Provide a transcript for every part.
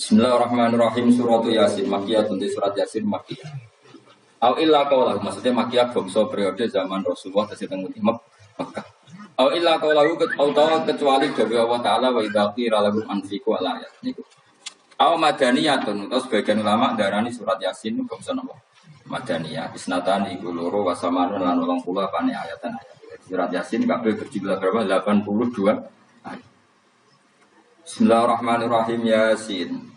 Bismillahirrahmanirrahim. Surat Yasin Makkiyah. Tentu surat Yasin Makkiyah. Au illa qaulahu, maksudnya Makkiyah bangsa periode zaman Rasulullah tesiteng Mekah. Au illa qaulahu kecuali dari Allah Ta'ala wa idza qila lahum anfiqu ala ayat niku. Au madaniyatun, terus sebagian ulama darani surat Yasin bangsa napa? Madaniyah. Isnatan iku loro wa samanun lan 80 apane ayatan ayat. Surat Yasin kabeh berjumlah berapa? 82 ayat. Bismillahirrahmanirrahim. Yasin.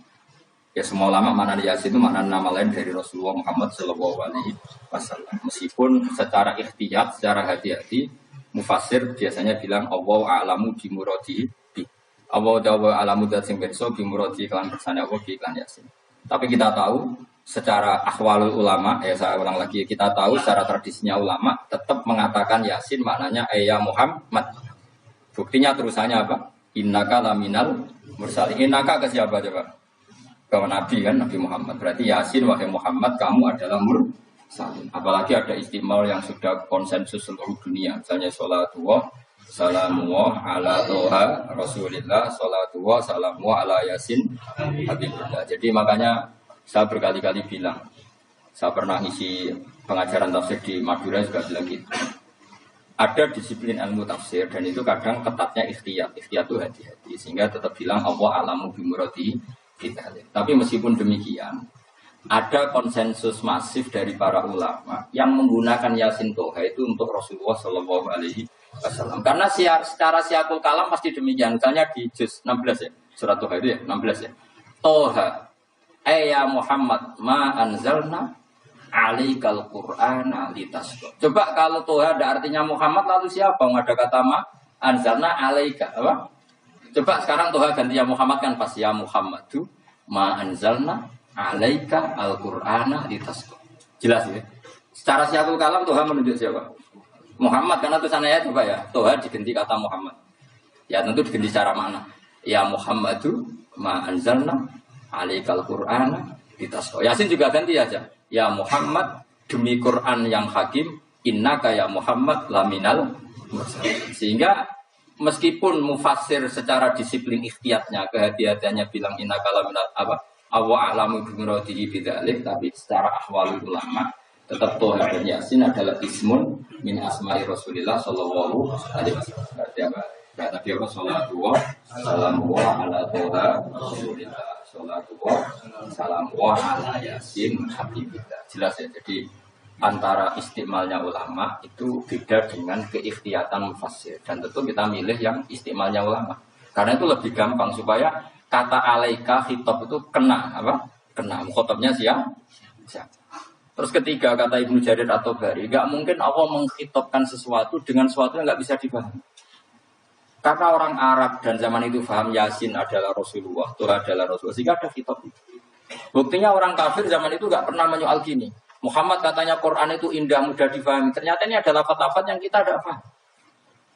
Ya semua ulama mana Yasin itu makna nama lain dari Rasulullah Muhammad Sallallahu Alaihi Wasallam. Meskipun secara ikhtiyat, secara hati-hati, mufassir biasanya bilang Allah a'lamu bimuradi bi. Allah a'lamu dat sing pirsa bimuradi kelan kersane Allah bi iklan Yasin. Tapi kita tahu secara ahwalul ulama, saya ulang lagi, kita tahu secara tradisinya ulama tetap mengatakan Yasin maknanya ya Muhammad. Buktinya terusannya apa? Innaka laminal mursalin. Innaka ke siapa coba? Bahwa Nabi kan, Nabi Muhammad. Berarti Yasin, wahai Muhammad, kamu adalah mursalin. Apalagi ada istimewa yang sudah konsensus seluruh dunia. Misalnya sholatullah, salamullah, ala toha, rasulillah, sholatullah, salamullah, ala Yasin, Habibullah. Jadi makanya saya berkali-kali bilang, saya pernah ngisi pengajaran tafsir di Madura juga bilang gitu. Ada disiplin ilmu tafsir dan itu kadang ketatnya ikhtiyat. Ikhtiyat itu hati-hati. Sehingga tetap bilang Allah alamu bimuradi. Tapi meskipun demikian, ada konsensus masif dari para ulama yang menggunakan Yasin Toha itu untuk Rasulullah Shallallahu Alaihi Wasallam. Karena secara siakul kalam pasti demikian. Misalnya di juz 16 ya, surat Toha itu ya, 16 ya. Toha, ya Muhammad, ma anzalna alaikal Qur'ana litasqa. Coba kalau Toha ada artinya Muhammad, lalu siapa? Ada kata ma anzalna alaika, apa? Coba sekarang Toha ganti ya Muhammad kan pas ya Muhammadu ma anzalna alaika al-Qur'ana litasqa. Jelas ya. Secara siakul kalam Toha menunjuk siapa? Muhammad karena tulisannya coba ya. Toha diganti kata Muhammad. Ya tentu diganti secara mana? Ya Muhammadu ma anzalna alaika al-Qur'ana litasqa. Yasin juga ganti aja. Ya Muhammad demi Quran yang hakim innaka ya Muhammad laminal mursalin. Sehingga meskipun mufassir secara disiplin ikhtiyatnya, kehati-hatiannya bilang innaka laminal apa? Awa a'lamu bimuradihi bidzalik, tapi secara ahwalul ulama tetap Toha dan Yasin adalah ismun min asma'i Rasulillah sallallahu alaihi wasallam. Berarti apa? Berarti apa? Salatullah salamullah ala Toha Rasulillah. Salatullah salamullah ala Yasin Habibillah. Jelas ya. Jadi antara istimalnya ulama itu beda dengan keikhtiyatan mufassir. Dan tentu kita milih yang istimalnya ulama. Karena itu lebih gampang supaya kata alaika khitab itu kena apa? Kena mukhatabnya siapa? Terus ketiga kata Ibnu Jarir atau Bari, enggak mungkin Allah mengkhitabkan sesuatu dengan sesuatu yang enggak bisa dipahami. Karena orang Arab dan zaman itu paham Yasin adalah Rasulullah, Tuhan adalah Rasulullah, sehingga ada khitab itu. Buktinya orang kafir zaman itu enggak pernah menyoal gini. Muhammad katanya Quran itu indah, mudah difahami. Ternyata ini adalah lafaz-lafaz yang kita tidak paham.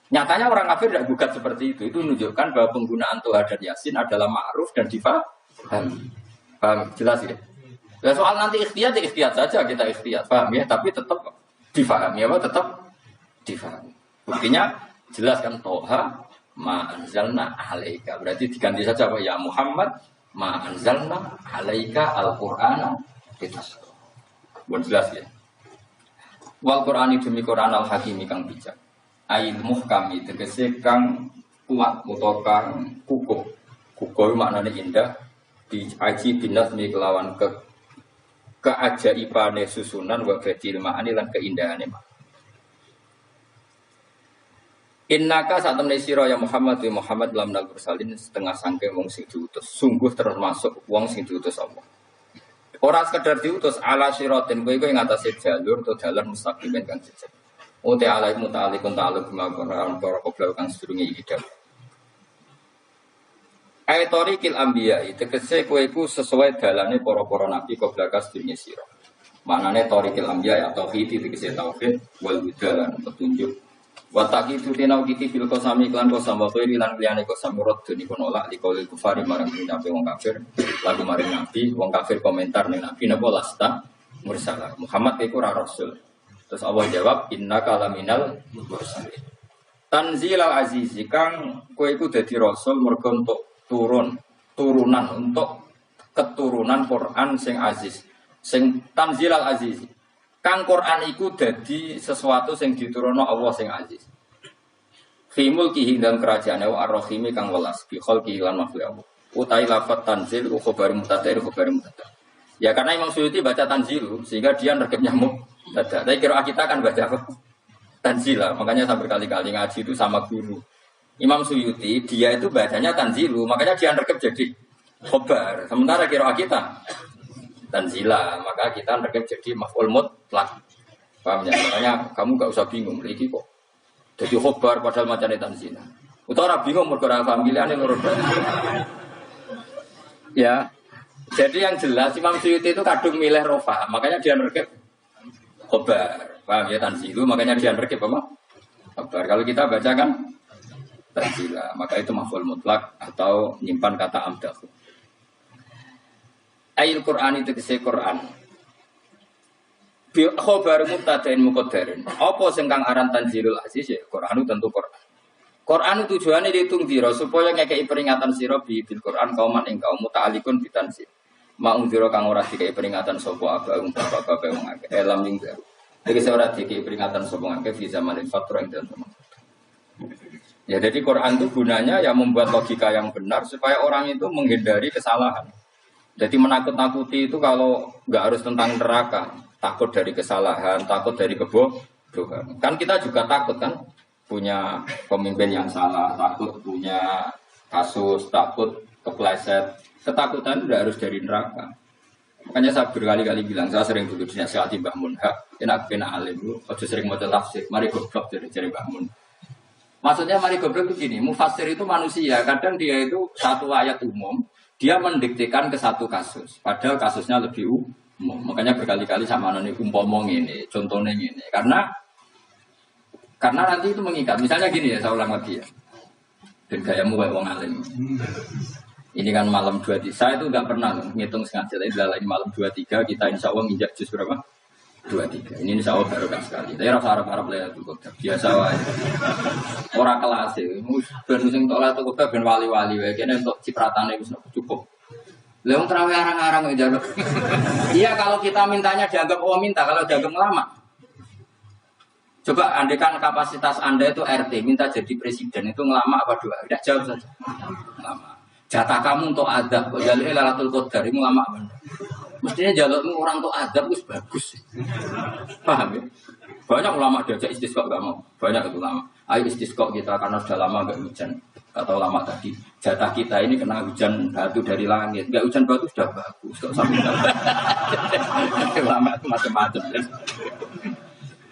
Nyatanya orang kafir tidak gugat seperti itu. Itu menunjukkan bahwa penggunaan Toha dan Yasin adalah ma'ruf dan difahami. Paham? Jelas ya? Ya soal nanti ikhtiyat saja kita ikhtiyat. Paham ya? Tapi tetap difahami. Apa? Tetap difahami. Buktinya jelas kan Toha ma anzalna alaika. Berarti diganti saja apa? Ya Muhammad ma anzalna alaika al-Qur'ana litasqa. Bukan jelas ya. Wal Qur'ani demi Qur'an al-Hakimi kang bijak. Ail muhkami tegese kang kuat utawa kang kukuh. Kukuh maknane indah diaji binasmi kelawan keajaibane susunan wa badil ma'ani lan keindahane. Innaka saat temne sira ya Muhammad wa Muhammad lam nal mursalin setengah sangke wong sing diutus. Sungguh termasuk wong sing diutus Allah. Ora sekedar diutus ala siratin kowe ing atase jalur to dalan mustaqimin kang jejeg. Uti alaikum ta'alikun ta'aluk ma'abaran para qoblau kang sedurunge iki dawuh. Ayatorikil anbiya tegese kowe iku sesuai dalane para-para nabi qoblaka sedurunge sira. Maknane torikil anbiya atau tauhid tegese tauhid wal huda petunjuk. Wa taqitu tinau kiti fil qasami lan qasam wa khairi lan liyane qasam murad dene kono lak dikauli kufari marang nabi wong kafir lagu marang nabi wong kafir komentar ning nabi napa lasta mursalah Muhammad iku ora rasul. Terus Allah jawab innaka laminal mursalin. Tanzilal azizi kang kowe iku dadi rasul mergo untuk turunan untuk keturunan Quran sing aziz, sing tanzilal aziz. Kang Quran iku dadi sesuatu sing diturunno Allah sing aziz. Fi mulkihi dalam kerajaane wa ar-rahimi kang welas bi khalqi lan makhluk Allah. Utai lafat tanzil khabar mubtada khabar mubtada. Ya karena Imam Suyuti baca tanzilu sehingga dia nerkepnya mubtada. Tapi kira kita kan baca apa? Tanzila. Makanya saya berkali-kali ngaji itu sama guru. Imam Suyuti dia itu bacanya tanzilu, makanya dia nerkep jadi khabar. Sementara kira kita tanzila, maka kita nerkep jadi maf'ul mutlaq. Paham ya? Makanya kamu enggak usah bingung iki kok. Jadi khobar padahal macamnya tanzila. Utara bingung mergo ora paham pilihane loro. Ya. Jadi yang jelas Imam Suyuti itu kadung milih rofa, makanya dia nerkep khobar. Paham ya tanzilu, makanya dia nerkep apa? Khobar. Kalau kita baca kan tanzila, maka itu maf'ul mutlak atau nyimpan kata amdahu. Ayat Quran itu kese Quran. Bi khabar mubtada'in muqaddarin. Apa sing kang aran tanzilul aziz ya Quran tentu Quran. Quran tujuannya ditungdira supaya ngekei peringatan sira bil Quran kauman ing kaum muta'alliqun bitanzil. Ma undira kang ora dikei peringatan sapa abang bapak-bapak wong akeh elam ning baru. Iki ora dikei peringatan sapa akeh fi zaman fatra ing dalem. Ya jadi Quran itu gunanya ya membuat logika yang benar supaya orang itu menghindari kesalahan. Jadi menakut-nakuti itu kalau nggak harus tentang neraka, takut dari kesalahan, takut dari kebodohan. Kan kita juga takut kan punya pemimpin yang salah, takut punya kasus, takut kepleset. Ketakutan tidak harus dari neraka. Makanya saya berkali-kali bilang, saya sering dulu dinasihati Mbah Mun, enak kena alim lu, aja sering maca tafsir, mari goblok jadi Mbah Mun. Maksudnya mari goblok itu gini, mufassir itu manusia, kadang dia itu satu ayat umum, dia mendiktekan ke satu kasus, padahal kasusnya lebih umum. Makanya berkali-kali sama noni umpomong ini, contohnya ini, karena nanti itu mengikat. Misalnya gini ya, saya ulang lagi ya, dan gayamu kayak wong alim. Ini kan malam 23, saya itu nggak pernah ngitung sengaja, tapi dalam malam 23 kita insya Allah nginjak juz berapa? 23. Ini insya Allah barokah sekali. Tapi rasa Arab lah itu kok biasa wae. Orang kelas e, ben sing tok lah kok ben wali-wali wae kene untuk cipratane wis cukup. Lah wong trawe arang-arang njaluk. Iya kalau kita mintanya dianggap minta, kalau dianggap lama. Coba andekan kapasitas Anda itu RT, minta jadi presiden itu ngelama apa doa? Tidak jawab saja. Lama. Jatah kamu untuk adab, kok jalur Lailatul Qadar itu lama banget. Mestinya jalurmu orang untuk adab itu bagus. Paham ya? Banyak ulama diajak istisqa gak mau. Banyak itu lama. Ayo istisqa kita karena sudah lama gak hujan. Kata ulama tadi, jatah kita ini kena hujan batu dari langit. Gak hujan batu sudah bagus. Kok sampai ulama itu macam-macam.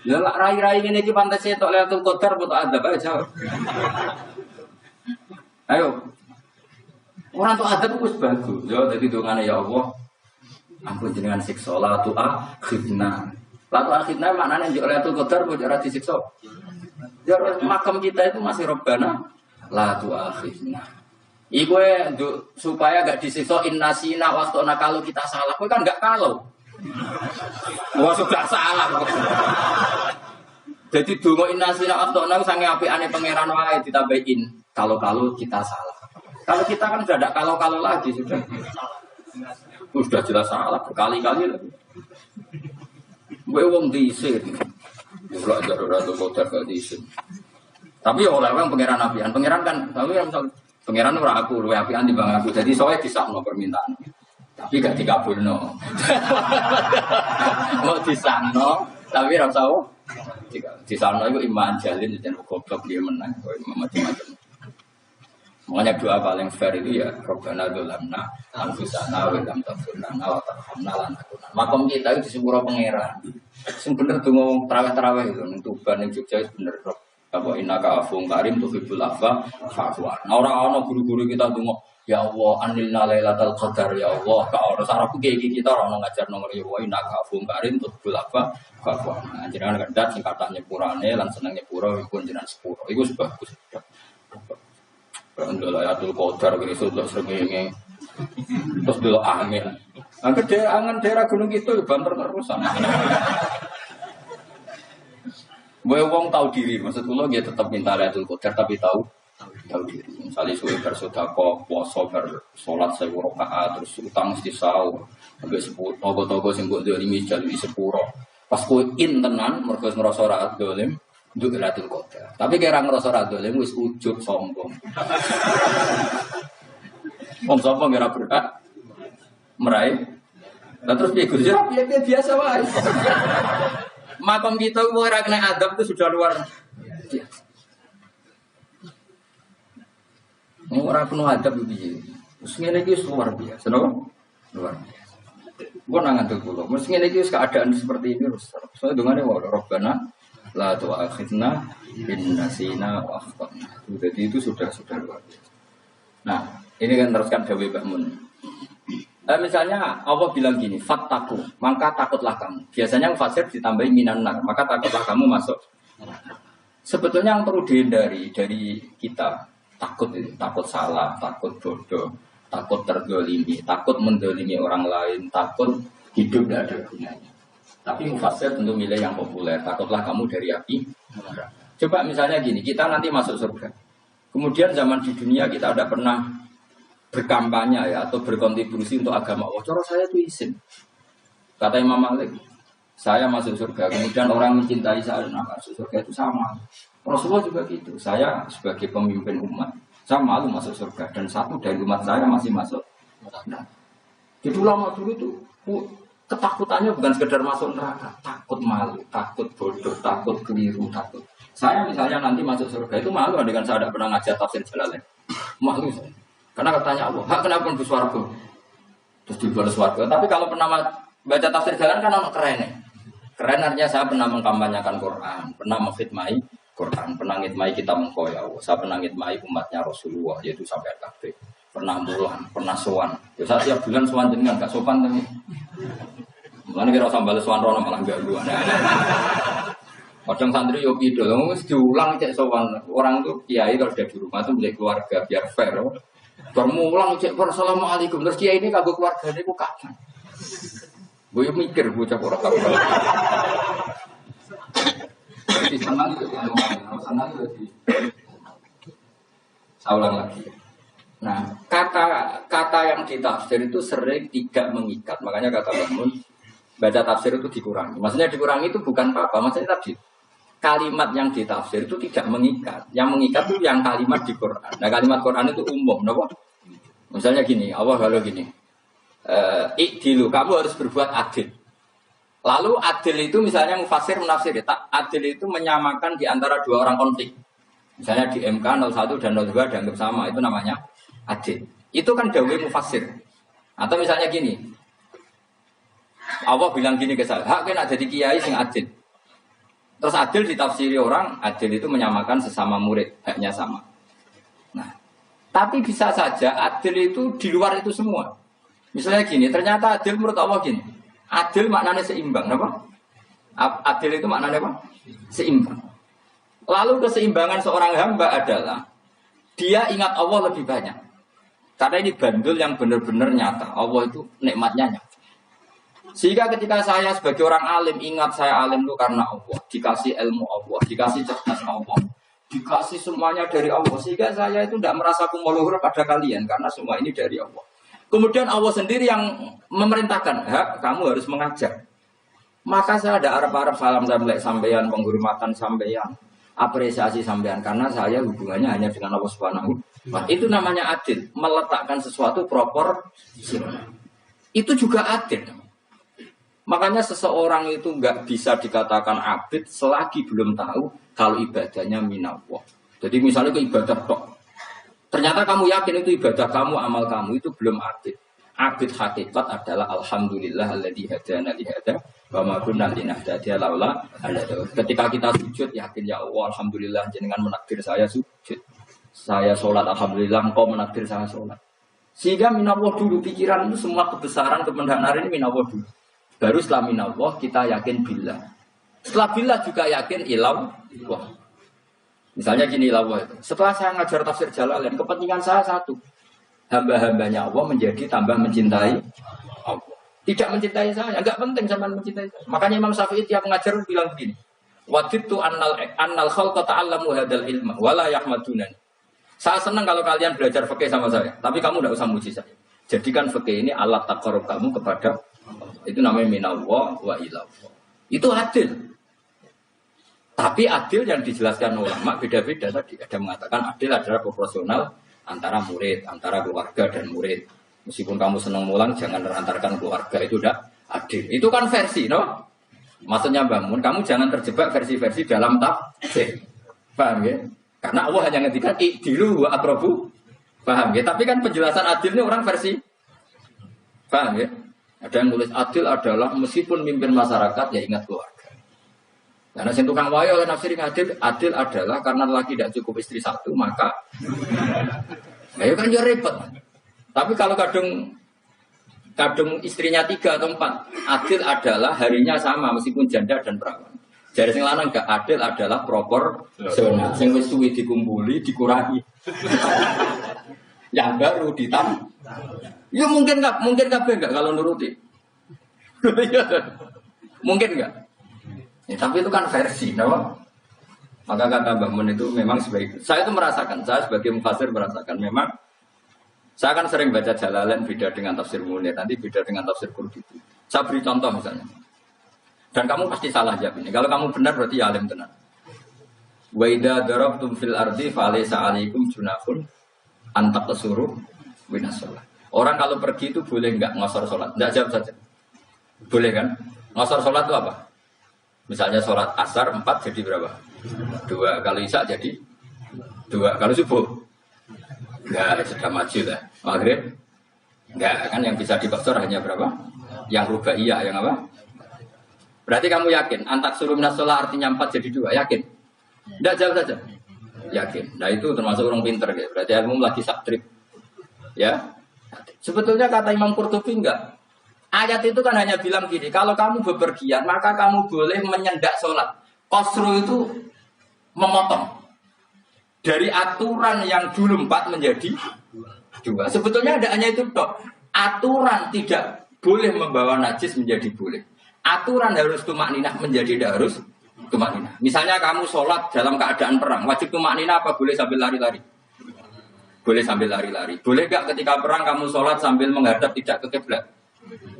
Ya lah rai-rai ini di pantai setok Lailatul Qadar butuh adab aja. Ayo. Orang tuh adab itu bagus. Ya, jadi dongane ya Allah. Ampun jenengan siksa la tu akhidna. La tu akhidna maknane njuk Lailatul Qadar kok ora disiksa. Ya makam kita itu masih Rabbana la tu akhidna. Iku supaya enggak disiksa innasina waqtuna kalau kita salah. Kowe kan enggak kalau. Wah sudah salah. Jadi donga innasina waqtuna sange apikane pangeran wae ditambahin kalau kita salah. Kalau kita kan sudah tidak kalau lagi sudah jelas salah berkali-kali lagi. Gue wong diisin, belajar Lailatul Qadar gak diisin. Tapi oleh orang pangeran apian, pangeran kan, tapi misal pangeran ora aku, luwe apian timbang aku. Jadi soalnya disakno permintaan, tapi gak dikabulno. Mau disakno, tapi ora usah. Disakno itu iman jalin dan goblok dia menang, macam-macam. Makanya doa paling fair itu ya Rabbana dzalamna anfusana wa lam taghfir lana wa tarhamna lanakunanna. Makom kita itu disepuro pangeran. Sing bener donga tarawih-tarawih itu ning Tuban ning Jogja itu bener kok. Apa innaka afuwun karim tuhibbul afwa fa'fu. Nah ora ana guru-guru kita donga ya Allah anilna lailatul qadar ya Allah ka ora sarapku iki kita ora ono ngajar nomor ya wa innaka afuwun karim tuhibbul afwa fa'fu. Nah jenengan kendhat sing kathah nyepurane lan seneng nyepuro pun jenengan sepuro. Iku bagus. Untuk Lailatul Qadar gitu sudah sering terus dulu angin. Angker daerah gunung itu banter terusan. Wong tahu diri, maksud kula nggih tetap minta Lailatul Qadar tapi tahu diri. Misalnya suwe bersedekah, puasa sholat 1000 rakaat terus utang mesti sahur sampai 10 togo-togo sing mbok dolimi jaluk 10. Pas kowe tenan mergo ngrasa ora dolim nduk Lailatul Qadar. Tapi kira ngrasa ora dolim wis ujug sombong. Wong sombong ora berhak meraih. Lah terus piye Gus? Ya biasa wae. Makom kita ora kena adab itu sudah luar biasa. Orang penuh adab begini, mestinya ini luar biasa, no? Luar biasa. Gue nangan tuh dulu, mestinya ini keadaan seperti ini terus. Soalnya dengan ini walau Rabbana la tu'akhidna in nasina wa akhtana. Jadi itu sudah luar biasa. Nah, ini kan teruskan Dewi Bahmun. Misalnya Allah bilang gini, fattaku, maka takutlah kamu. Biasanya mufasir ditambahi minan nar, maka takutlah kamu masuk. Sebetulnya yang perlu dihindari dari kita. Takut salah, takut bodoh, takut terdolimi, takut mendolimi orang lain, takut hidup tidak ada gunanya. Tapi mufasir tentu milih yang populer. Takutlah kamu dari api. Coba misalnya gini, kita nanti masuk surga. Kemudian zaman di dunia kita tidak pernah berkampanye ya atau berkontribusi untuk agama Allah. Cara saya itu izin. Kata Imam Malik, saya masuk surga. Kemudian orang mencintai saya dan masuk surga itu sama. Rasulullah juga gitu. Saya sebagai pemimpin umat, saya malu masuk surga dan satu dari umat saya masih masuk. Nah, jadi ulama dulu itu ketakutannya bukan sekedar masuk neraka, takut malu, takut bodoh, takut keliru, takut. Saya misalnya nanti masuk surga itu malu dengan saya tidak pernah ngajar tafsir Jalalain. Malu saya. Karena katanya Allah, hak kenapa pun suaraku? Terus dibalas suaraku. Tapi kalau pernah baca tafsir Jalalain kan ono keren ya. Keren artinya saya pernah mengkampanyekan Quran, pernah mengkhidmati Quran, pernah ngitmai kitab engkau ya Allah. Saya pernah ngitmai umatnya Rasulullah, yaitu sampai kabeh. Pernah mulan, pernah sowan. Ya saya tiap bulan sowan jenengan gak sopan tapi. Mulane kira sambal sowan rono malah gak luan. Kadang santri yo pidol, wis diulang cek sowan. Orang tuh kiai kalau sudah di rumah tuh milik keluarga biar fair. Bermulang cek assalamualaikum. Terus kiai ini kagok keluargane ku kapan? Gue mikir bocah ora kabeh. Di sana itu saya ulang lagi. Nah, kata yang ditafsir itu sering tidak mengikat. Makanya kata Bangun, baca tafsir itu dikurangi. Maksudnya dikurangi itu bukan apa-apa. Maksudnya tadi kalimat yang ditafsir itu tidak mengikat. Yang mengikat itu yang kalimat di Quran. Nah, kalimat Quran itu umum, kenapa? Misalnya gini, Allah kalau gini, ikdilu, kamu harus berbuat adil. Lalu adil itu misalnya mufasir menafsir, adil itu menyamakan di antara dua orang konflik. Misalnya di MK 01 dan 02 dianggap sama, itu namanya adil. Itu kan dawai mufasir. Atau misalnya gini, Allah bilang gini ke saya, hak kena jadi kiai sing adil. Terus adil ditafsiri orang, adil itu menyamakan sesama murid, haknya sama. Nah, tapi bisa saja adil itu di luar itu semua. Misalnya gini, ternyata adil menurut Allah gini. Adil maknanya seimbang, apa? Adil itu maknanya apa? Seimbang. Lalu keseimbangan seorang hamba adalah dia ingat Allah lebih banyak. Karena ini bandul yang benar-benar nyata. Allah itu nikmatnya nyata. Sehingga ketika saya sebagai orang alim ingat saya alim itu karena Allah, dikasih ilmu Allah, dikasih cerdas Allah, dikasih semuanya dari Allah. Sehingga saya itu tidak merasa kumuluhur pada kalian karena semua ini dari Allah. Kemudian Allah sendiri yang memerintahkan, kamu harus mengajar. Maka saya ada arep-arep salam sampeyan, penghormatan sampeyan, apresiasi sampeyan karena saya hubungannya hanya dengan Allah Subhanahu wa Ta'ala. Itu namanya adil, meletakkan sesuatu proporsional. Itu juga adil. Makanya seseorang itu nggak bisa dikatakan abid selagi belum tahu kalau ibadahnya minallah. Jadi misalnya ke ibadah tok. Ternyata kamu yakin itu ibadah kamu, amal kamu itu belum abid. Abid hakikat adalah alhamdulillah alladzi hadana li hada wa ma kunna linahtadiya laula an hadana. Ketika kita sujud yakin ya Allah alhamdulillah jenengan menakdir saya sujud. Saya sholat alhamdulillah engkau menakdir saya sholat. Sehingga minallah dulu pikiran itu semua kebesaran kebenaran ini minallah dulu. Baru setelah minallah kita yakin billah. Setelah billah juga yakin ilallah. Misalnya gini lah, setelah saya ngajar tafsir Jalalain, kepentingan saya satu, hamba-hambanya Allah menjadi tambah mencintai Allah. Tidak mencintai saya, enggak penting sama mencintai saya. Makanya Imam Syafi'i tiap ngajar bilang begini, wajibtu annal khalqa ta'allamu hadal ilma, wala yahmadunani. Saya senang kalau kalian belajar fikih sama saya, tapi kamu tidak usah muji saya. Jadikan fikih ini alat taqarrub kamu kepada Allah. Itu namanya minallah wa ilallah. Itu adil. Tapi adil yang dijelaskan ulama beda-beda tadi. Ada mengatakan adil adalah proporsional antara murid, antara keluarga dan murid. Meskipun kamu senang mulang, jangan merantarkan keluarga, itu udah adil. Itu kan versi, no? Maksudnya bangun, kamu jangan terjebak versi-versi dalam tafsir. Paham ya? Karena Allah hanya ngendikan i'dilu wa aqrabu. Paham ya? Tapi kan penjelasan adil ini orang versi. Paham ya? Ada yang tulis adil adalah meskipun mimpin masyarakat, ya ingat keluarga. Karena si tukang wayo oleh nafsirin adil adalah karena laki tidak cukup istri satu, maka ya kan jadi repot. Tapi kalau kadung istrinya 3 atau 4, adil adalah harinya sama meskipun janda dan perawan. Jadi sing lanang gak adil adalah proporsional. Sing wis suwi dikumpuli dikurangi. Yang baru ditambah. Ya mungkin kabeh enggak kalau nuruti. Mungkin enggak? Ya, tapi itu kan versi, no? Maka kata Mbak Mun itu memang sebaik. Saya itu merasakan, saya sebagai mufasir merasakan memang. Saya kan sering baca Jalalain beda dengan tafsir Munir, nanti beda dengan tafsir Qurtubi. Saya beri contoh misalnya. Dan kamu pasti salah jawab ini. Kalau kamu benar berarti alim tenan. Wa idza darabtum fil ardi falaysa 'alaikum junahun an taqsuru minas shalah. Orang kalau pergi itu boleh enggak ngosor salat? Enggak, jawab saja. Boleh kan? Ngosor salat itu apa? Misalnya sholat asar 4 jadi berapa? 2. Kalau isya jadi 2. Kalau subuh? Enggak, sudah maju lah. Maghrib? Enggak, kan yang bisa dikosor hanya berapa? Yang rubaiyah, yang apa? Berarti kamu yakin? Antak suruh minas sholat artinya 4 jadi 2, yakin? Enggak, jawab saja. Yakin. Nah itu termasuk orang pinter. Ya. Berarti ilmu lagi saktrip. Ya. Sebetulnya kata Imam Qurtubi enggak. Ayat itu kan hanya bilang gini, kalau kamu bepergian, maka kamu boleh menyendak sholat. Qasru itu memotong. Dari aturan yang dulu 4 menjadi 2. Sebetulnya ada hanya itu toh. Aturan tidak boleh membawa najis menjadi boleh. Aturan harus tumakninah menjadi tidak harus tumakninah. Misalnya kamu sholat dalam keadaan perang, wajib tumakninah apa boleh sambil lari-lari? Boleh sambil lari-lari. Boleh gak ketika perang kamu sholat sambil menghadap tidak ke kiblat?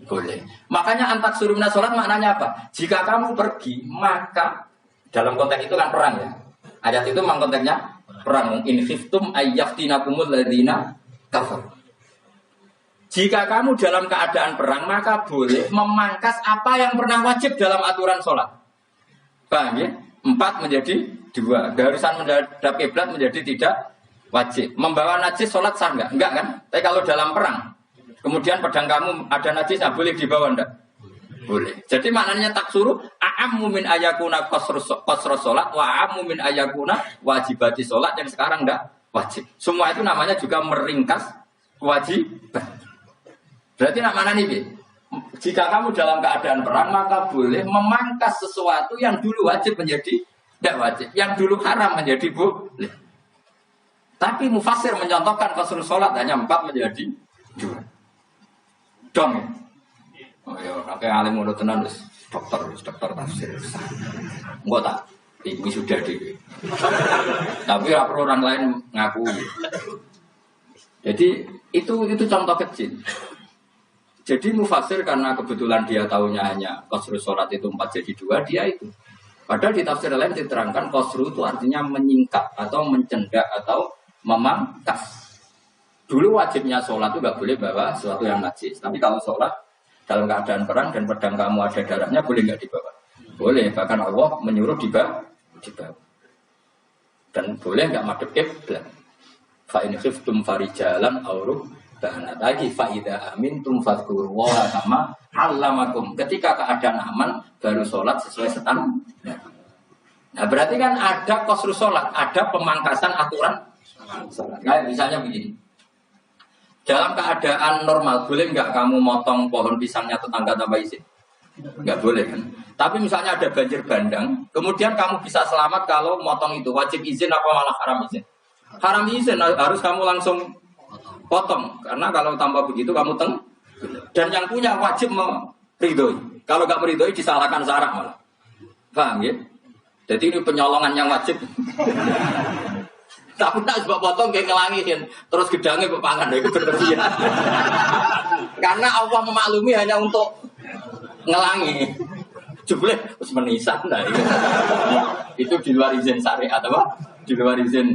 Boleh. Makanya antak suruh minas sholat maknanya apa? Jika kamu pergi, maka dalam konteks itu kan perang ya. Ayat itu memang konteksnya perang. In khiftum ayyaftinakumul ladzina kafar. Jika kamu dalam keadaan perang, maka boleh memangkas apa yang pernah wajib dalam aturan sholat. Paham ya? 4 menjadi 2. Garusan menghadap kiblat menjadi tidak wajib. Membawa najis sholat sah enggak? Enggak kan? Tapi kalau dalam perang, kemudian pedang kamu ada najis, boleh dibawa enggak? Boleh. Jadi maknanya tak suruh a'ammu min ayakuna qasrus sholat wa a'ammu min ayakuna wajibati sholat yang sekarang enggak wajib. Semua itu namanya juga meringkas kewajiban. Berarti maknanya ini, jika kamu dalam keadaan perang maka boleh memangkas sesuatu yang dulu wajib menjadi tidak wajib, yang dulu haram menjadi boleh. Tapi mufassir mencontohkan qasrus sholat hanya 4 menjadi 2. Dong ya. Oh ya, kakek alim ngono tenan wis dokter tafsir. Enggak tak, ini sudah di. Tapi orang lain ngaku. Jadi itu contoh kecil. Jadi mufassir karena kebetulan dia tahunya hanya qasrus sholat itu 4 jadi 2, dia itu. Padahal di tafsir lain diterangkan qasru itu artinya menyingkat atau mencendak atau memangkas. Dulu wajibnya sholat itu nggak boleh bawa sesuatu yang najis. Tapi kalau sholat dalam keadaan perang dan pedang kamu ada darahnya, boleh nggak dibawa? Boleh. Bahkan Allah menyuruh dibawa. Dan boleh nggak madhep kiblat. Fa in khiftum farijalan aw rukbanan. Lagi fa idza amintum fadhkurullaha kama 'allamakum. Ketika keadaan aman baru sholat sesuai standar. Nah berarti kan ada qasru sholat, ada pemangkasan aturan sholat. Kayak misalnya begini. Dalam keadaan normal, boleh nggak kamu motong pohon pisangnya tetangga tanpa izin? Nggak boleh kan? Tapi misalnya ada banjir bandang, kemudian kamu bisa selamat kalau motong itu. Wajib izin apa malah haram izin? Haram izin, harus kamu langsung potong. Karena kalau tanpa begitu kamu dan yang punya wajib meridoi. Kalau nggak meridoi disalahkan syarak malah. Paham ya? Jadi ini penyolongan yang wajib. Tapi nak sebab potong kayak ngelangin, terus gedangnya berpangan itu berlebihan. Karena Allah memaklumi hanya untuk ngelangi. Jumlah terus menisan, nah itu di luar izin syariat apa? Di luar izin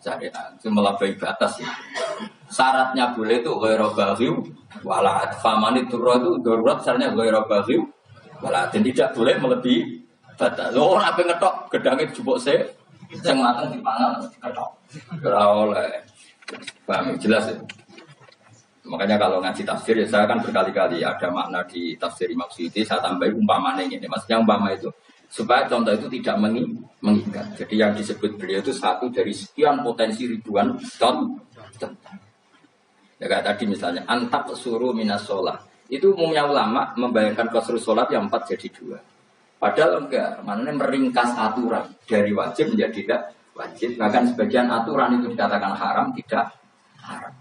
syariat, itu melampaui batas. Ya. Syaratnya boleh itu ghairu baghiw wala famani turra itu darurat syaratnya ghairu baghiw wala tidak boleh melebihi batas. Lho ora ape ngetok gedangnya dijupuk sik, sing mateng dipangan ketok. Ora oleh. Paham jelas ya? Makanya kalau ngaji tafsir ya saya kan berkali-kali ada makna di tafsir Imam Suyuti saya tambahin umpamanya ini. Maksudnya umpama itu supaya contoh itu tidak mengikat. Jadi yang disebut beliau itu satu dari sekian potensi ribuan contoh. Ya kayak tadi misalnya antak suruh minas sholat. Itu umumnya ulama membayangkan qasrul sholat yang 4 jadi 2. Padahal enggak, maknanya meringkas aturan dari wajib menjadi tidak wajib. Bahkan sebagian aturan itu dikatakan haram, tidak haram.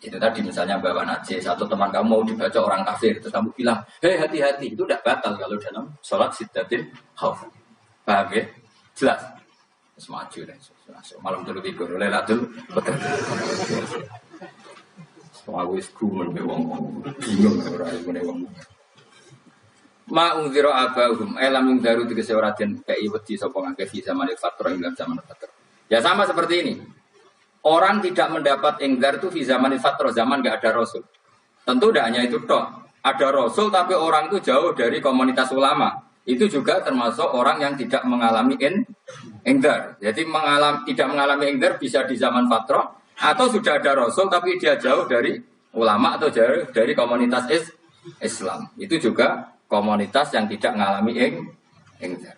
Itu tadi misalnya bawa najis atau teman kamu mau dibaca orang kafir terus kamu bilang, hei hati-hati, itu tidak batal kalau dalam sholat siddatin khauf. Paham ya? Jelas. Terus maju deh. Malam dulu tidur, lelatul betul. Aku wis gumun be wong bingung ora ngene wong. Ma unzira abahum elam daru tegese ora den kei wedi sapa ngake fi zaman fatrah ing zaman fatrah. Ya sama seperti ini. Orang tidak mendapat enggar itu di zaman fatrah, zaman nggak ada rasul. Tentu tidak hanya itu toh. Ada rasul tapi orang itu jauh dari komunitas ulama. Itu juga termasuk orang yang tidak mengalami enggar. Jadi tidak mengalami enggar bisa di zaman fatrah atau sudah ada rasul tapi dia jauh dari ulama atau jauh dari komunitas Islam. Itu juga komunitas yang tidak mengalami enggar.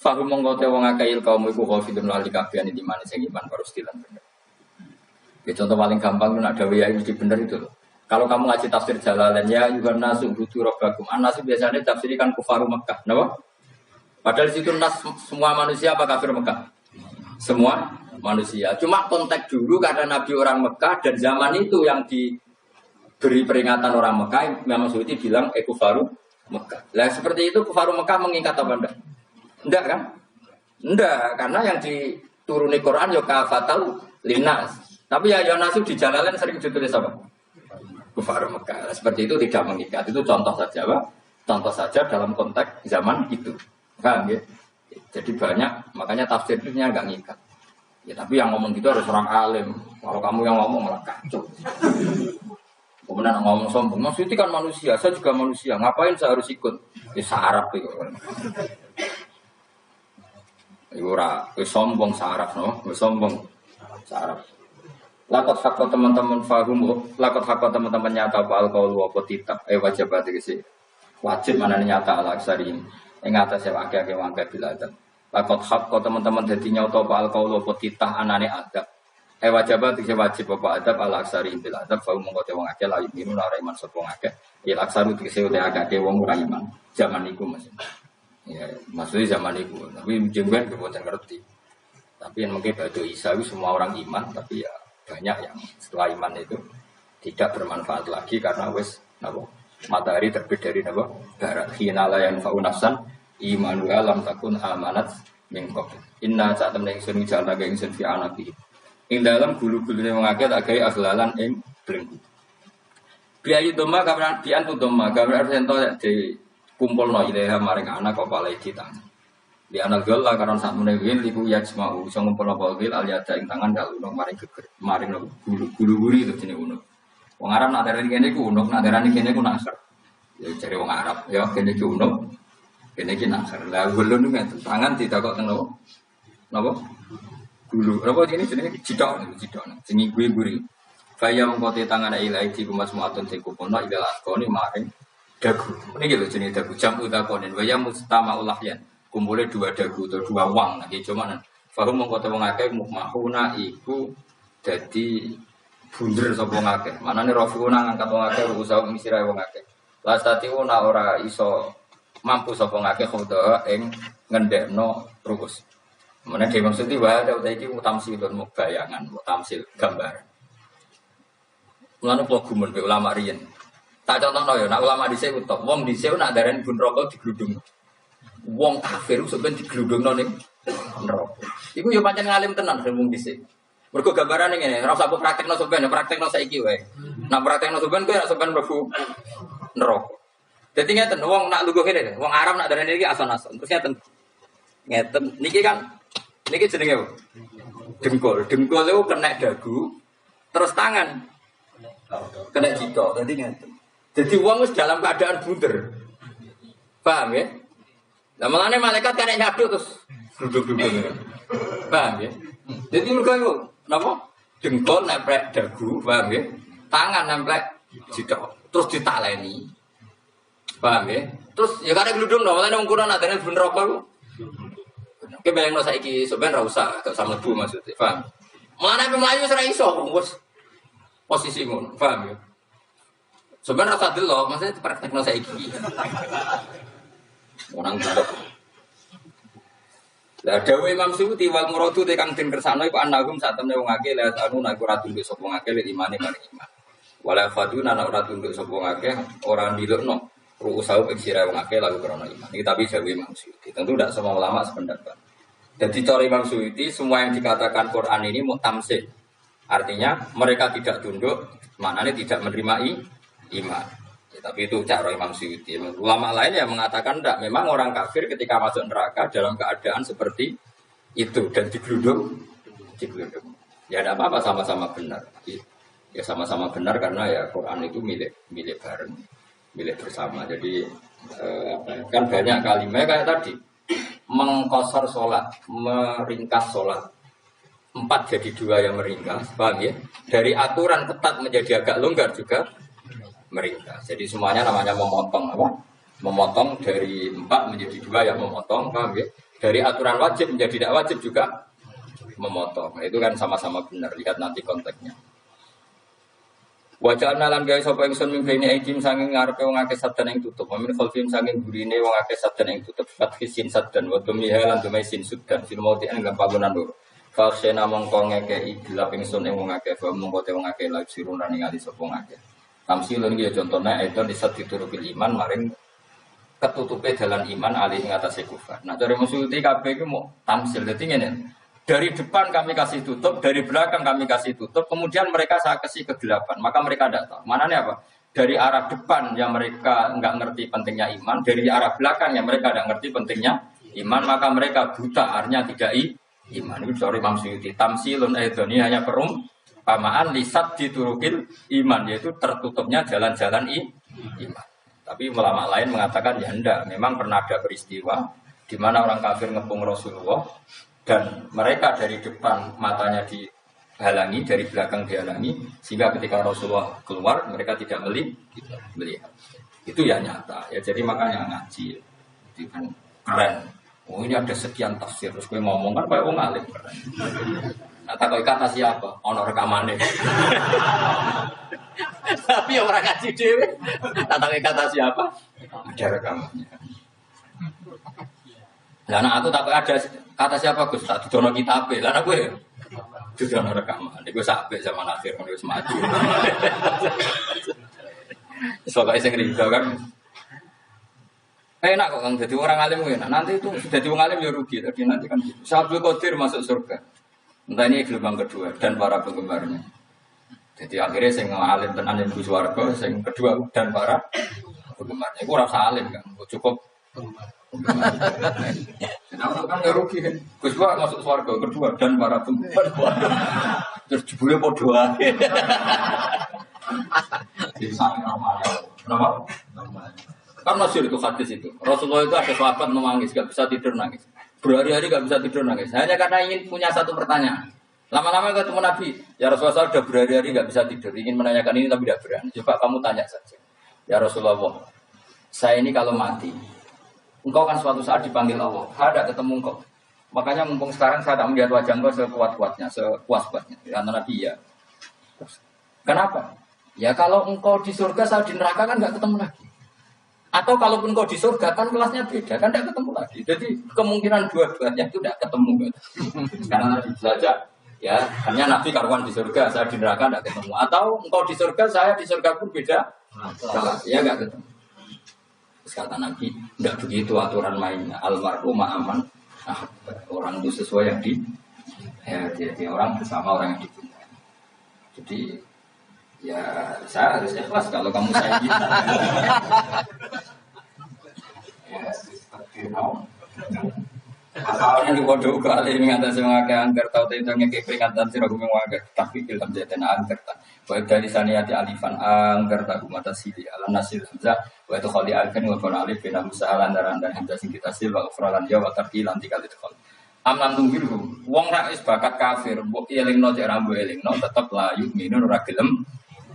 Fahum mengkote wong akail kaum iku khafidun lali kabian di mana sing iman parustilan bener. Ya contoh paling gampang itu ada ya mesti bener itu loh. Kalau kamu ngaji tafsir Jalalain ya yuhan nasu butu rabbakum. An-nas biasanya tafsirikan kufaru Mekah. Kenapa? Padahal di situ nas semua manusia apa kafir Mekah? Semua manusia. Cuma konteks dulu karena Nabi orang Mekah dan zaman itu yang diberi peringatan orang Mekah, Imam Suyuti bilang kufaru Mekah. Lah seperti itu kufaru Mekah mengikat apa enggak? Enggak kan? Enggak, karena yang dituruni Quran ya kafatal linnas. Tapi ya nasu di Jalalain sering ditulis apa? Kufar Mekah. Seperti itu tidak mengikat. Itu contoh saja, Pak. Contoh saja dalam konteks zaman itu. Paham ya? Jadi banyak, makanya tafsirnya enggak ngikat. Ya tapi yang ngomong gitu harus orang alim. Kalau kamu yang ngomong malah kacau. Kemudian ngomong sombong, Mas itu kan manusia, saya juga manusia. Ngapain saya harus ikut? Ya sarap itu. Ora, sombong saraf no, sombong saraf. Lakot hakot teman-teman fahum, lakot hakot teman-teman nyata apa alkohol apa titak, wajib berarti sih. Wajib mana nyata alaksari ini. Yang atas yang agak wangkai biladab. Lakot hakot teman-teman jadi nyata apa alkohol apa titak anane adab. Wajib berarti sih wajib apa adab alaksari biladab. Fahum mengkote wong agak layu minun araiman sopong agak. Ilaksaru dikasih udah agak wong raiman. Zaman itu masih. Ya, maksudnya zaman itu, tapi jengben kebuatan ngerti. Tapi yang mungkin batu Isa itu semua orang iman, tapi ya banyak yang setelah iman itu tidak bermanfaat lagi karena wes nabo matahari terbit dari nabo barat. Hinala yang faunafsan imanu alam takun amanat mingkop. Inna saat temen ingsun jalan agak ingsun fi anabi. Ing dalam gulu-gulu yang mengaget agak aglalan ing belenggu. Biayu doma kameran bian tu doma kameran sento di kumpul no ilaha maring anak apa lagi tangan di anak gol lah karena saat menewin liku yajmau so ngumpul no balgil aliada ing tangan kalau no maring geger maring no gulu-guri itu jenis uno wong Arab nak darani kene ku uno nak darani kene ku nasar ya cari wong Arab ya kene ku uno kene ki nasar lah gulu nu tangan tidak kok teno napa gulu napa ini jenenge cidok sing guri kaya mengkote tangan ilahi di kumas muatun sing kumpulno ila askoni maring dagu, ini gitu jenis dagu jam utakonin, waya mustama ulahyan, kumpulnya 2 dagu atau 2 wang, nanti cuman, fahum mengkota mengakai mukmahuna iku jadi bunder sopo ngake, mana nih rofuna ngangkat mengakai usaha misirai mengakai, lastatiuna ora iso mampu sopo ngake khodoa eng ngendekno rukus, mana dia maksudnya wah ada udah iki mutamsilun mubayangan, mutamsil gambar, mulane pelagumun be ulama riyen. Tak contohno ya, nak ulama dhisik utek. Wong dhisik nak darani bun rokok digludung. Wong kafir sebenarnya digludungno ning neraka. Iku yo pancen ngalim tenan sing mung dhisik. Mergo gambarane ngene, ora usah praktekno sampeyan, praktekno saiki wae. Nak praktekno sampeyan kowe ora sampeyan mlebu neraka. Dadi ngeten wong nak lungguh ngene, wong Arab nak darane iki ason-ason. Terus ngeten. Ngeten niki kan niki jenenge apa? Dengkul. Dengkul itu kena dagu, terus tangan kena jito. Dadi ngeten. Jadi wong wis dalam keadaan bunder. Paham ya? Lah malane malaikat kena nyaduk terus duduk-duduk. Paham ya? Jadi mereka itu, napa? Dengkul nempel dagu, paham ya? Tangan nempel jidok, terus ditaleni. Paham ya? Terus ya karek gludung dong, malane wong kuno nak dene bener apa iku? Ki bayangno saiki sampean ra usah gak usah mlebu maksudnya, paham? Malane pemlayu wis ra iso wis posisi ngono, paham ya? Sampean ra usah delok, maksudnya praktekno saiki. Orang delok. Lah dawuh Imam Suyuti wal muradu te kang den kersane iku anagum sak temne wong akeh la anu nek ora tunduk sapa ngakeh lek imane maring iman. Wala faduna nek ora tunduk sapa ngakeh ora ndilukno rusau ing sira wong akeh lalu krana iman. Iki tapi dawuh Imam Suyuti. Tentu tidak semua ulama sependapat. Jadi cara Imam Suyuti semua yang dikatakan Quran ini mutamsil. Artinya mereka tidak tunduk, maknanya tidak menerima iman. Tapi itu cara Imam Suyuti. Ulama lain yang mengatakan tidak. Memang orang kafir ketika masuk neraka dalam keadaan seperti itu dan digelundung. Ya tidak apa-apa sama-sama benar. Ya sama-sama benar karena ya Quran itu milik bareng, milik bersama. Jadi kan banyak kalimat kayak tadi mengkosor sholat, meringkas sholat. 4 jadi 2 yang meringkas, paham ya? Dari aturan ketat menjadi agak longgar juga meringkas. Jadi semuanya namanya memotong apa? Memotong dari 4 menjadi 2 yang memotong, paham ya? Dari aturan wajib menjadi tidak wajib juga memotong. Nah, itu kan sama-sama benar. Lihat nanti konteksnya. Wajah nalan guys sapa ingsun mimpiine ikim saking ngarepe wong akeh sadan ing tutup. Min khalfim saking burine wong akeh sadan ing tutup. Fathisin sadan wa dumiha lan dumisin sudan fil mauti ing panggonan loro. Faksena mongko ngekeki gelap ingsun ing wong akeh wa mongko te wong akeh lha sirun ningali sapa wong akeh. Tamsilun iki contohnya itu disat diturukil iman maring ketutupe dalan iman alih ing atase kufar. Nah cara Musyuti kabeh iku mau tamsil. Dadi ngene. Dari depan kami kasih tutup, dari belakang kami kasih tutup, kemudian mereka saya kasih kegelapan. Maka mereka tidak tahu. Mananya apa? Dari arah depan yang mereka enggak ngerti pentingnya iman, dari arah belakang yang mereka tidak ngerti pentingnya iman, maka mereka buta, artinya tidak iman. Itu sorry Imam Suyuti. Tamsilun ini hanya perumpamaan lisat diturukil iman, yaitu tertutupnya jalan-jalan iman. Tapi ulama lain mengatakan ya enggak, memang pernah ada peristiwa di mana orang kafir ngepung Rasulullah dan mereka dari depan matanya dihalangi, dari belakang dihalangi, sehingga ketika Rasulullah keluar mereka tidak melihat. Itu ya nyata ya, jadi makanya ngaji itu kan keren. Oh ini ada sekian tafsir, terus gue ngomong kan kayak wong alim keren. Nah, tak kata siapa? Ono rekamannya. Tapi orang ngaji dewe. Tak kata siapa? Ada rekamannya. Nah, aku tak ada kata siapa Gus? Tak didono kitabe. Lah gue didono rekaman. Gue sampai zaman akhir gue maju. Soalnya sing rido kan. Enak kok Kang jadi orang alim enak. Nanti itu jadi orang alim ya rugi. Tapi nanti kan Syabul Qadir masuk surga. Entah ini gelombang kedua dan para penggemarnya. Jadi akhirnya sing alim tenan yang Gus Warga, sing kedua dan para penggemarnya. Iku ora usah alim kan. Cukup kenapa kan nggak rugi kan? Gus Wah masuk surga kedua dan para penggemar. Terus jebule podo ae. Jadi sangat normal. Kenapa? Normal. Kan masyhur itu hadis itu. Rasulullah itu ada sahabat menangis, gak bisa tidur nangis. Berhari-hari gak bisa tidur nangis. Hanya karena ingin punya satu pertanyaan. Lama-lama ketemu Nabi, ya Rasulullah sudah berhari-hari gak bisa tidur. Ingin menanyakan ini tapi tidak berani. Coba kamu tanya saja. Ya Rasulullah, saya ini kalau mati, engkau kan suatu saat dipanggil Allah. Ada ketemu engkau. Makanya mumpung sekarang saya tak melihat wajah engkau sekuat-kuatnya, sepuas-puasnya. Karena Nabi ya. Kenapa? Ya kalau engkau di surga, saya di neraka kan gak ketemu lagi. Atau kalaupun kau di surga kan kelasnya beda, kan tidak ketemu lagi. Jadi kemungkinan dua-duanya itu tidak ketemu. Karena Nabi saja, ya hanya Nabi karuan di surga, saya di neraka tidak ketemu. Atau engkau di surga, saya di surga pun beda, ya nggak ketemu. Terus kata Nabi, tidak begitu aturan mainnya. Almarhum aman, nah, orang itu sesuai yang Ya, jadi orang bersama orang yang dicintai. Jadi ya saya harus ikhlas kalau kamu saya cinta. Ya, seperti itu. Masalahnya di bodoh kali mengatasi mengakai angker tahu tentangnya kayak peringatan sih aku mengakai tapi dalam jadian angker tak. Baik dari saniyati alifan angker tak mata sili alam nasir sudah. Baik itu kali alifan ngobon alif bina usaha landaran dan hamzah sing kita sil wa ufralan jawa tapi lanti kali itu kali. Amnan tunggu wong rais bakat kafir mbok elingno cek rambo elingno tetep layu minun ora gelem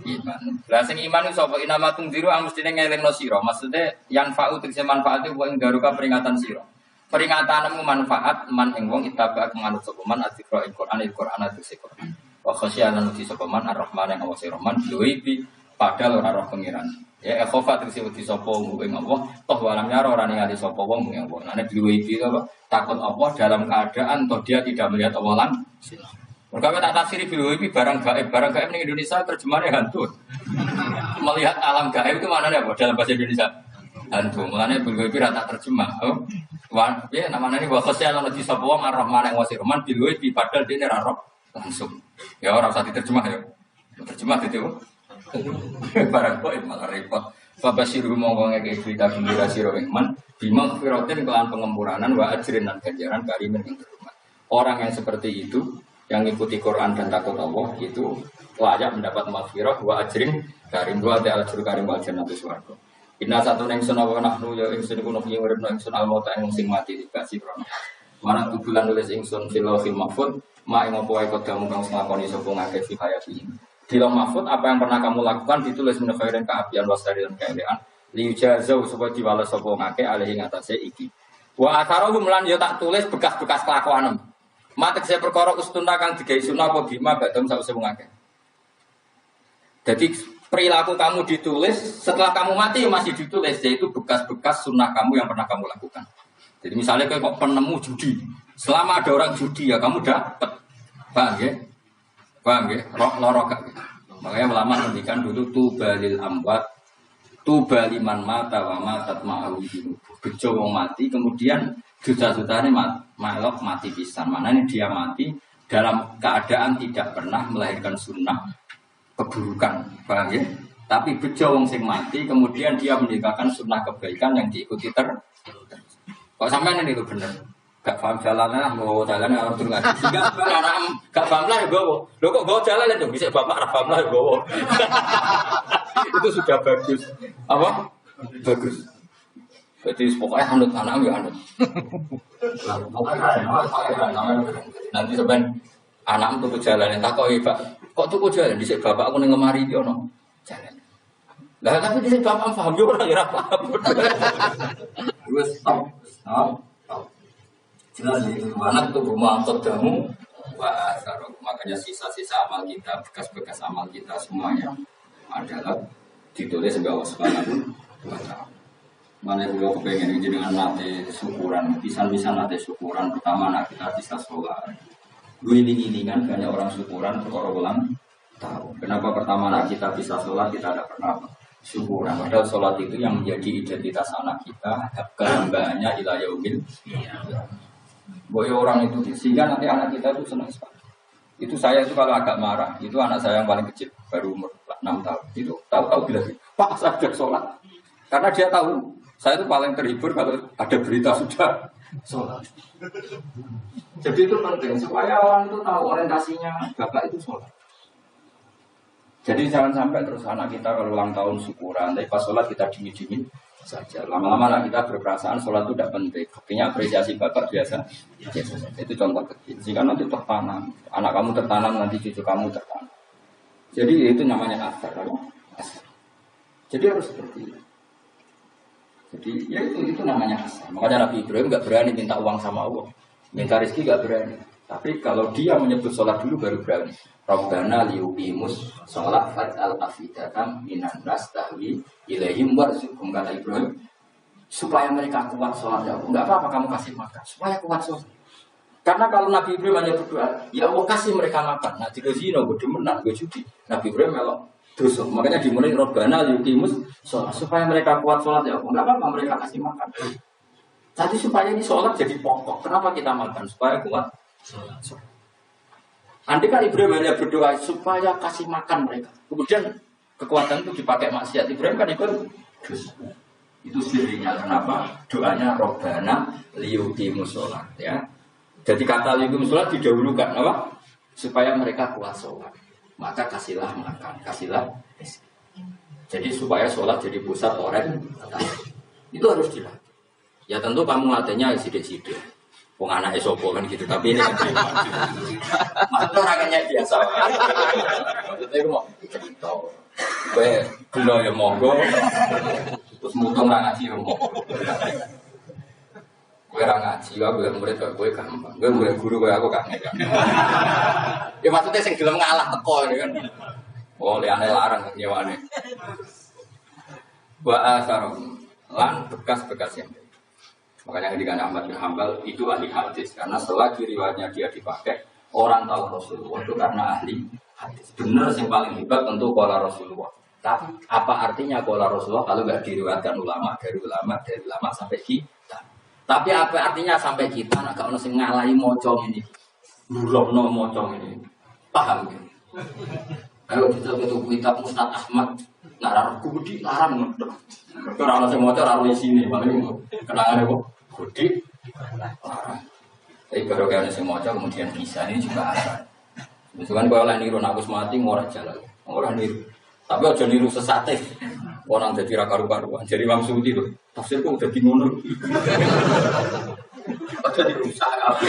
iman. Lah sing iman iku sapa inama tungdiru mestine ngelingno sira. Maksudnya yang fa'u tegese manfaat iku wong garuka peringatan sira. Peringatanmu manfaat man ing wong itaba manut sapa man adzikra Al-Qur'an tegese Qur'an. Wa khasyanan uti sapa man Ar-Rahman yang awase Rahman luwi padahal ora roh pengiran. Ya khofa tegese uti sapa ing Allah toh walam nyaro ora ningali sapa wong ing Allah. Nek luwi apa takut Allah dalam keadaan toh dia tidak melihat Allah langsung. Mereka tak tafsiri bilowi barang gaib di Indonesia terjemahannya hantu. Melihat alam gaib itu mana apa dalam bahasa Indonesia? Hantu. Mulanya bilowi rata terjemah. Oh, ya namanya ini bahasa yang nanti sebuah Ar-Rahman yang wasir Rahman bilowi padahal dia nerarok langsung. Ya orang saat diterjemah ya. Terjemah itu. Barang gaib malah repot. Fabasiru mongkongnya kayak cerita gembira siro iman. Bimang firotin kelan pengempuranan wa ajrin dan ganjaran karimin yang terhormat. Orang yang seperti itu yang ikuti Quran dan takut Allah itu layak mendapat maghfirah wa ajrin karim wa ta'ala ajrul karim wa jannatu swarga. Inna satu ning sunna wa nahnu ya ingsun kuno ki uripna ingsun al-mauta ing sing mati dikasih rono. Mana tubulan nulis ingsun fil lawhil mahfuz ma ing apa wae kodamu kang nglakoni sapa ngake fi hayati. Di lawh mahfuz apa yang pernah kamu lakukan ditulis min khairin kaapian wasari dan keelean liujazau supaya diwales sapa ngake alih ing atase iki. Wa atharuhum lan yo tak tulis bekas-bekas kelakuanem. Mati saya perkara ustuna kang digawe sunah apa bima badam sause wong akeh. Jadi perilaku kamu ditulis setelah kamu mati masih ditulis yaitu bekas-bekas sunnah kamu yang pernah kamu lakukan. Jadi misalnya kayak kok penemu judi, selama ada orang judi ya kamu dapat. Paham ya? Paham ya? Loro gak. Makanya ulama ngendikan dulu tubalil amwat tubaliman mata wa matat ma'ahu. Bejo wong mati kemudian juta-jutanya maklok mati pisan. Maknanya dia mati dalam keadaan tidak pernah melahirkan sunnah keburukan, paham ya? Tapi bejo wong sing mati, kemudian dia meninggalkan sunnah kebaikan yang diikuti Kok sampean ini itu bener? Gak paham jalannya lah, mau jalan harus turun lagi. Gak paham lah ya gowo. Lo kok gowo jalan itu bisa bapak paham lah ya gowo. Itu sudah bagus. Apa? Bagus. Jadi pokoknya anut anak ya anut. Nanti sebenarnya anak tuh ke jalan, tak kok Pak, kok tuh ke jalan? Disik bapak aku nih ngemari dia no jalan. Lah tapi disik bapak paham yo ora ya paham. Wes stop. Jelas itu anak tuh rumah kodamu makanya sisa-sisa amal kita, bekas-bekas amal kita semuanya adalah ditulis sebagai waspada. Mana juga kepengen jenengan nate syukuran, bisa nate syukuran. Pertama nak kita bisa sholat. Guling-gilingan banyak orang syukuran perkara ulang tahu. Kenapa pertama nak kita bisa sholat kita tidak pernah syukuran. Padahal sholat itu yang menjadi identitas anak kita, kehambaannya ila yaumil. Boy orang itu sehingga nanti anak kita itu senang sekali. Itu saya itu kalau agak marah, itu anak saya yang paling kecil baru umur 6 tahun. Itu tahu-tahu bilang, Pak saya sudah sholat. Karena dia tahu. Saya itu paling terhibur kalau ada berita sudah sholat. Jadi itu penting supaya orang itu tahu orientasinya bapak itu sholat. Jadi jangan sampai terus anak kita kalau ulang tahun syukuran, tapi pas sholat kita dingin-dingin saja. Lama-lama anak kita berperasaan sholat itu tidak penting. Buktinya apresiasi bapak biasa. Itu contoh kecil. Jika nanti tertanam, anak kamu tertanam, nanti cucu kamu tertanam. Jadi itu namanya asar. Jadi harus seperti itu. Jadi ya itu namanya asal. Makanya Nabi Ibrahim nggak berani minta uang sama Allah, minta rezeki nggak berani. Tapi kalau dia menyebut sholat dulu baru berani. Rabbana liyuqimus sholat faj'al afidatan minan nas tahwi ilaihim warzuqhum kata Ibrahim supaya mereka kuat sholat ya Allah. Nggak apa-apa kamu kasih makan supaya kuat sholat. Karena kalau Nabi Ibrahim hanya berdoa, ya Allah kasih mereka makan. Nah jika zina gue demenan gue judi. Nabi Ibrahim melok. Terus makanya dimulai Rabbana yuqimus sholat supaya mereka kuat sholat ya Allah. Enggak apa-apa mereka kasih makan. Jadi supaya ini sholat jadi pokok. Kenapa kita makan? Supaya kuat sholat. Andai kan Ibrahim hanya berdoa supaya kasih makan mereka. Kemudian kekuatan itu dipakai maksiat. Ibrahim kan ikut dosa. Itu sirinya kenapa? Doanya Robbana liyuqimus sholat ya. Jadi kata liyuqimus sholat didahulukan apa? Supaya mereka kuat sholat. Maka kasihlah makan, kasihlah rezeki. Jadi supaya sholat jadi pusat orang itu harus dilatih. Ya tentu kamu latihnya sidik-sidik. Wong anak esopo kan gitu, tapi ini kan maksudnya orangnya biasa. Maksudnya itu mau cerita, gue gelo ya monggo, terus mutung orang ngaji ya monggo. Gue orang ngaji, gue murid gue gampang, gue murid guru gue aku kangen kan. Ya maksudnya sing gelem ngalah teko ini kan. Oh liane larang nyewane. Wa asarum lan bekas-bekas yang makanya ketika Ahmad bin Hanbal itu ahli hadis karena selagi riwayatnya dia dipakai orang tahu Rasulullah itu karena ahli hadis. Benar yang paling hebat tentu qala Rasulullah. Tapi apa artinya qala Rasulullah kalau nggak diriwayatkan ulama dari ulama sampai kita? Tapi apa artinya sampai kita? Nak kalau nasi ngalahi mocong ini, nurokno mocong ini, paham kan? Ayo kita kitab Musnad Ahmad. Nak raro kudi larang. Kalau nasi mocong raro di sini, paling kenangan kok. Kudi, tapi baru kalian semua aja kemudian bisa ini juga ada. Misalkan kalau orang niru nakus mati orang jalan, orang niru. Tapi aja niru sesate, orang jadi rakaru-karuan. Jadi langsung itu tafsirku udah bingung. Aja dirusak apa?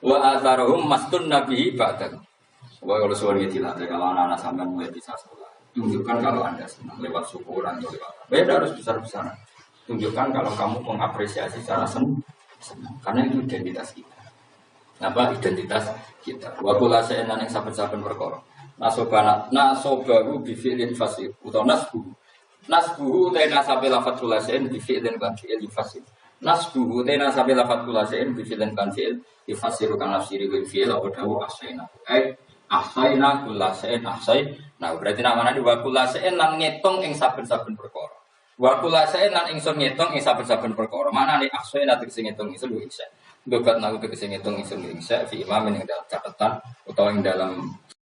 Wa atharuhum mastun nabi ba'dan. Wah kalau suara dilatih kalau anak-anak sampai mulai bisa sholat, tunjukkan kalau anda senang lewat syukuran atau lewat. Beda harus besar-besaran. Tunjukkan kalau kamu mengapresiasi secara senang, karena itu identitas kita. Apa identitas kita? Wakula seenan yang saben-saben perkara. Nasobahu bifi'lin fasih. Atau nasbuhu tena sabi lafat kulasein bifi'lin kan fi'il fasih. Nasbuhu tena sabi lafat kulasein bifi'lin kan fi'il fasiru kan nafsiri bil fi'il atau dawu ahsayna. Ahsayna kulasein ahsay. Nah berarti namanya di wakula seen lan ngitung ing saben-saben perkara. Wa kulasae nan ingsun ngitung ing saben-saben perkara. Manane aksoi nate sing ngitung ingsun bisa. Dogat nang tegese ngitung ingsun bisa fi imam ing dalam catatan utawa ing dalam